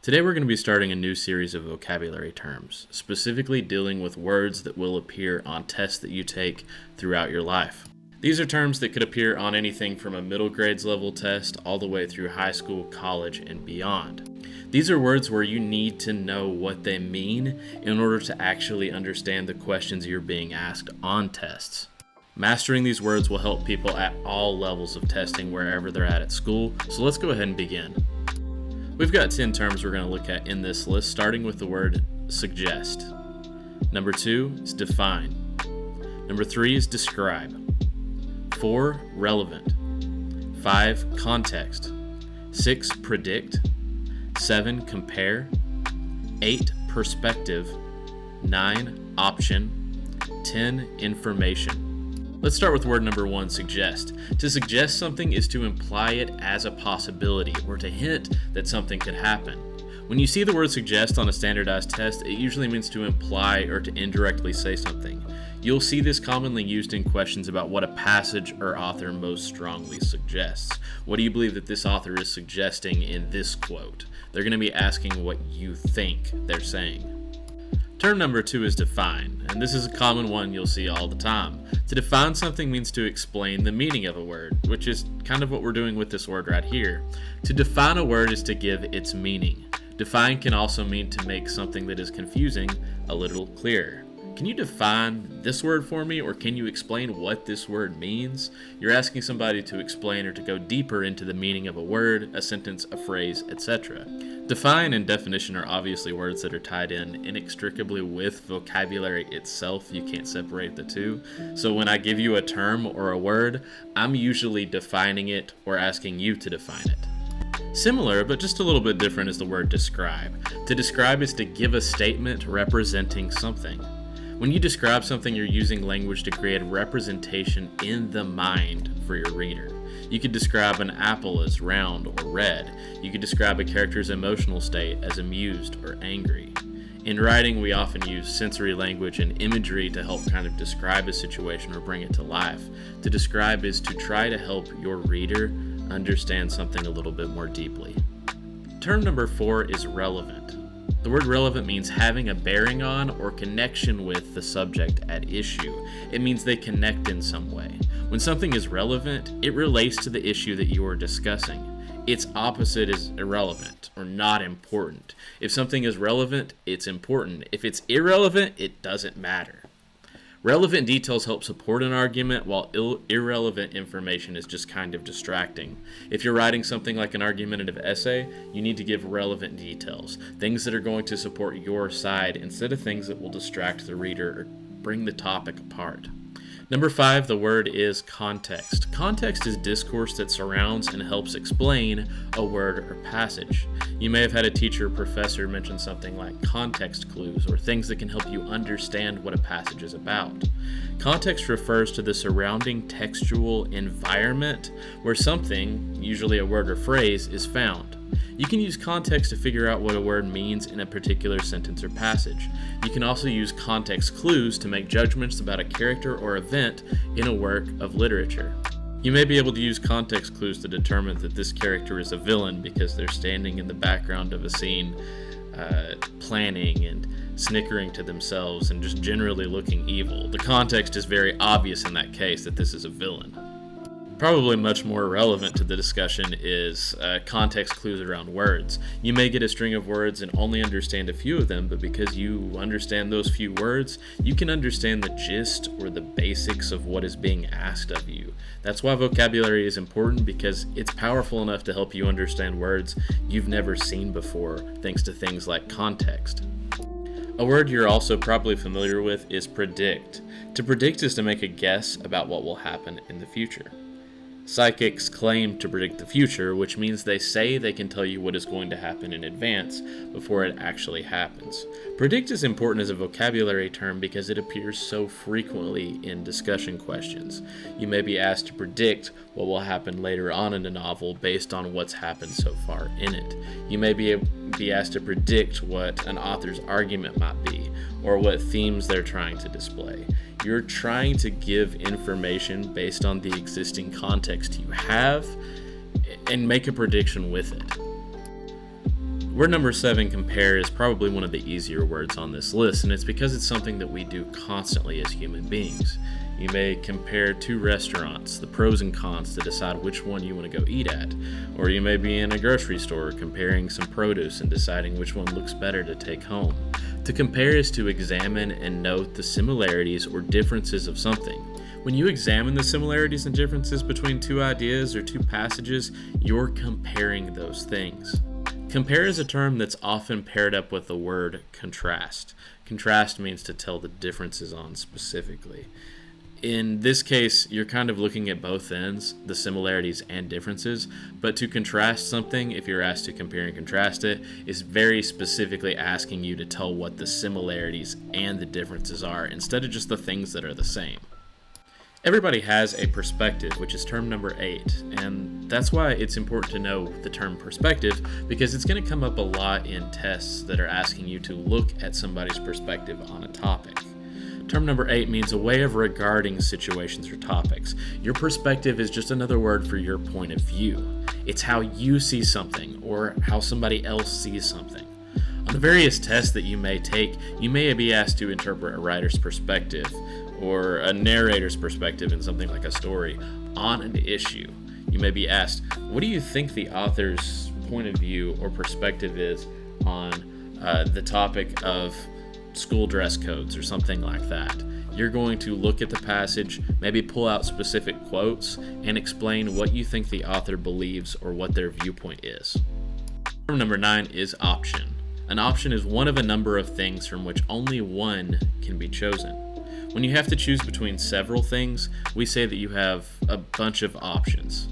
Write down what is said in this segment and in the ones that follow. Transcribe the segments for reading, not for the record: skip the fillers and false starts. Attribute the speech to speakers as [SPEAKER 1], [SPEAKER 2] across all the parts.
[SPEAKER 1] Today we're going to be starting a new series of vocabulary terms, specifically dealing with words that will appear on tests that you take throughout your life. These are terms that could appear on anything from a middle grades level test all the way through high school, college, and beyond. These are words where you need to know what they mean in order to actually understand the questions you're being asked on tests. Mastering these words will help people at all levels of testing wherever they're at school, so let's go ahead and begin. We've got 10 terms we're going to look at in this list, starting with the word suggest. Number 2 is define. Number 3 is describe. 4, relevant. 5, context. 6, predict. 7, compare. 8, perspective. 9, option. 10, information. Let's start with word number 1, suggest. To suggest something is to imply it as a possibility or to hint that something could happen. When you see the word suggest on a standardized test, it usually means to imply or to indirectly say something. You'll see this commonly used in questions about what a passage or author most strongly suggests. What do you believe that this author is suggesting in this quote? They're going to be asking what you think they're saying. Term number 2 is define, and this is a common one you'll see all the time. To define something means to explain the meaning of a word, which is kind of what we're doing with this word right here. To define a word is to give its meaning. Define can also mean to make something that is confusing a little clearer. Can you define this word for me, or can you explain what this word means? You're asking somebody to explain or to go deeper into the meaning of a word, a sentence, a phrase, etc. Define and definition are obviously words that are tied in inextricably with vocabulary itself. You can't separate the two. So when I give you a term or a word, I'm usually defining it or asking you to define it. Similar, but just a little bit different, is the word describe. To describe is to give a statement representing something. When you describe something, you're using language to create a representation in the mind for your reader. You could describe an apple as round or red. You could describe a character's emotional state as amused or angry. In writing, we often use sensory language and imagery to help kind of describe a situation or bring it to life. To describe is to try to help your reader understand something a little bit more deeply. Term number 4 is relevant. The word relevant means having a bearing on or connection with the subject at issue. It means they connect in some way. When something is relevant, it relates to the issue that you are discussing. Its opposite is irrelevant or not important. If something is relevant, it's important. If it's irrelevant, it doesn't matter. Relevant details help support an argument, while irrelevant information is just kind of distracting. If you're writing something like an argumentative essay, you need to give relevant details, things that are going to support your side instead of things that will distract the reader or bring the topic apart. Number 5, the word is context. Context is discourse that surrounds and helps explain a word or passage. You may have had a teacher or professor mention something like context clues or things that can help you understand what a passage is about. Context refers to the surrounding textual environment where something, usually a word or phrase, is found. You can use context to figure out what a word means in a particular sentence or passage. You can also use context clues to make judgments about a character or event in a work of literature. You may be able to use context clues to determine that this character is a villain because they're standing in the background of a scene, planning and snickering to themselves and just generally looking evil. The context is very obvious in that case that this is a villain. Probably much more relevant to the discussion is context clues around words. You may get a string of words and only understand a few of them, but because you understand those few words, you can understand the gist or the basics of what is being asked of you. That's why vocabulary is important, because it's powerful enough to help you understand words you've never seen before, thanks to things like context. A word you're also probably familiar with is predict. To predict is to make a guess about what will happen in the future. Psychics claim to predict the future, which means they say they can tell you what is going to happen in advance before it actually happens. Predict is important as a vocabulary term because it appears so frequently in discussion questions. You may be asked to predict what will happen later on in a novel based on what's happened so far in it. You may be asked to predict what an author's argument might be or what themes they're trying to display. You're trying to give information based on the existing context you have and make a prediction with it. Word number 7, compare, is probably one of the easier words on this list, and it's because it's something that we do constantly as human beings. You may compare two restaurants, the pros and cons, to decide which one you want to go eat at. Or you may be in a grocery store comparing some produce and deciding which one looks better to take home. To compare is to examine and note the similarities or differences of something. When you examine the similarities and differences between two ideas or two passages, you're comparing those things. Compare is a term that's often paired up with the word contrast. Contrast means to tell the differences on specifically. In this case, you're kind of looking at both ends, the similarities and differences, but to contrast something, if you're asked to compare and contrast it, is very specifically asking you to tell what the similarities and the differences are, instead of just the things that are the same. Everybody has a perspective, which is term number 8, and that's why it's important to know the term perspective, because it's going to come up a lot in tests that are asking you to look at somebody's perspective on a topic. Term number 8 means a way of regarding situations or topics. Your perspective is just another word for your point of view. It's how you see something or how somebody else sees something. On the various tests that you may take, you may be asked to interpret a writer's perspective or a narrator's perspective in something like a story on an issue. You may be asked, what do you think the author's point of view or perspective is on the topic of school dress codes or something like that? You're going to look at the passage, maybe pull out specific quotes, and explain what you think the author believes or what their viewpoint is. Term number 9 is option. An option is one of a number of things from which only one can be chosen. When you have to choose between several things, we say that you have a bunch of options.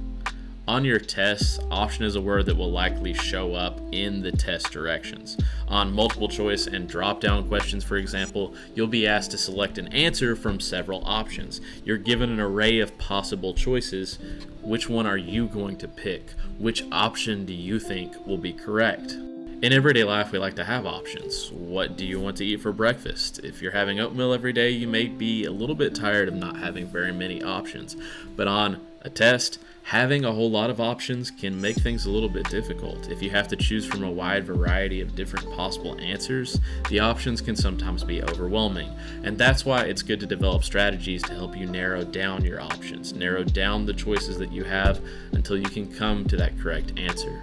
[SPEAKER 1] On your tests, option is a word that will likely show up in the test directions. On multiple choice and drop-down questions, for example, you'll be asked to select an answer from several options. You're given an array of possible choices. Which one are you going to pick? Which option do you think will be correct? In everyday life, we like to have options. What do you want to eat for breakfast? If you're having oatmeal every day, you may be a little bit tired of not having very many options. But on a test, having a whole lot of options can make things a little bit difficult. If you have to choose from a wide variety of different possible answers, the options can sometimes be overwhelming. And that's why it's good to develop strategies to help you narrow down your options, narrow down the choices that you have until you can come to that correct answer.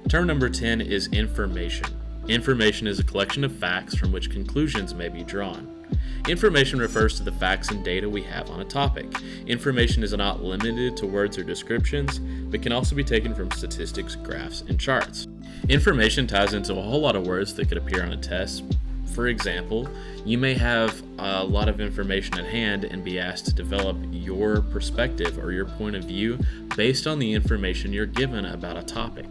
[SPEAKER 1] Term number 10 is information. Information is a collection of facts from which conclusions may be drawn. Information refers to the facts and data we have on a topic. Information is not limited to words or descriptions, but can also be taken from statistics, graphs, and charts. Information ties into a whole lot of words that could appear on a test. For example, you may have a lot of information at hand and be asked to develop your perspective or your point of view based on the information you're given about a topic.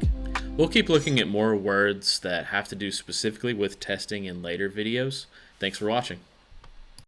[SPEAKER 1] We'll keep looking at more words that have to do specifically with testing in later videos. Thanks for watching.